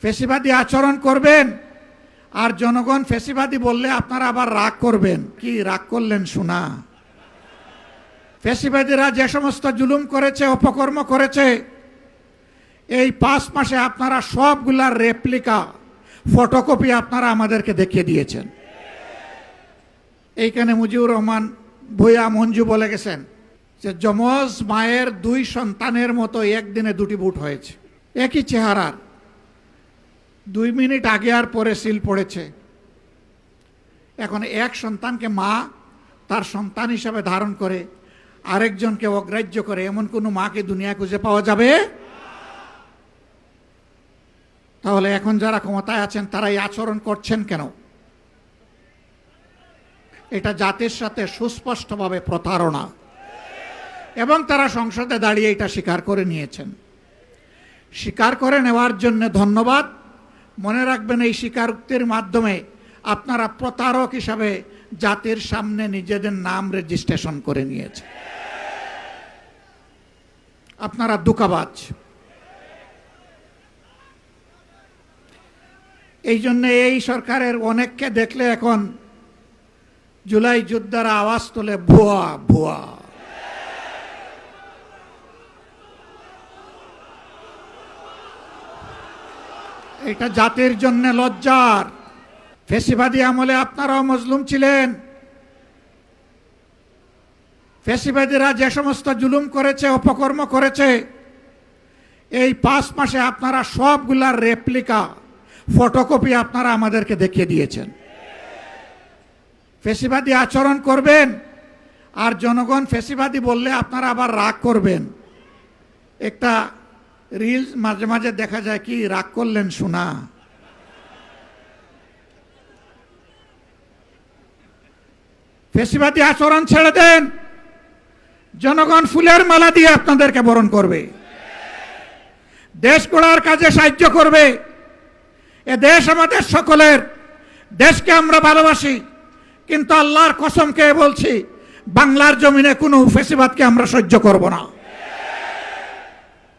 ফ্যাসিবাদী আচরণ করবেন, আর জনগণ ফ্যাসিবাদী বললে আপনারা আবার রাগ করবেন। কি রাগ করলেন শোনা? ফ্যাসিবাদীরা যে সমস্ত জুলুম করেছে, অপকর্ম করেছে, এই 5 মাসে আপনারা সবগুলার রেপ্লিকা, ফটোকপি আপনারা আমাদেরকে দেখিয়ে দিয়েছেন। এইখানে মুজিবুর রহমান ভূঁইয়া মঞ্জু বলে গেছেন যে যমজ মায়ের 2 সন্তানের মতো একদিনে 2টি বুট হয়েছে, একই চেহারার, 2 মিনিট আগে আর পরে সিল পড়েছে। এখন এক সন্তানকে মা তার সন্তান হিসাবে ধারণ করে আরেকজনকে অগ্রাহ্য করে এমন কোনো মাকে দুনিয়ায় খুঁজে পাওয়া যাবে? তাহলে এখন যারা ক্ষমতায় আছেন তারা এই আচরণ করছেন কেন? এটা জাতির সাথে সুস্পষ্টভাবে প্রতারণা, এবং তারা সংসদে দাঁড়িয়ে এটা স্বীকার করে নিয়েছেন। স্বীকার করে নেওয়ার জন্য ধন্যবাদ। মনে রাখবেন, এই স্বীকারোক্তির মাধ্যমে আপনারা প্রতারক হিসাবে জাতির সামনে নিজেদের নাম রেজিস্ট্রেশন করে নিয়েছেন। আপনারা ধোঁকাবাজ। এই জন্য এই সরকারের অনেককে দেখলে এখন জুলাই যোদ্ধারা আওয়াজ তোলে ভুয়া ভুয়া। এটা জাতির জন্য লজ্জার। ফ্যাসিবাদী আমলে আপনারাও মজলুম ছিলেন। ফ্যাসিবাদীরা যে সমস্ত জুলুম করেছে, অপকর্ম করেছে, এই 5 মাসে আপনারা সবগুলার রেপ্লিকা, ফটোকপি আপনারা আমাদেরকে দেখিয়ে দিয়েছেন। ফ্যাসিবাদী আচরণ করবেন, আর জনগণ ফ্যাসিবাদী বললে আপনারা আবার রাগ করবেন। একটা রিলস মাঝে মাঝে দেখা যায়, কি রাগ করলেন শোনা? ফ্যাসিবাদী আচরণ ছেড়ে দেন, জনগণ ফুলের মালা দিয়ে আপনাদেরকে বরণ করবে, দেশ গড়ার কাজে সাহায্য করবে। এ দেশ আমাদের সকলের, দেশকে আমরা ভালোবাসি, কিন্তু আল্লাহর কসম খেয়ে বলছি, বাংলার জমিনে কোনো ফ্যাসিবাদকে আমরা সহ্য করব না।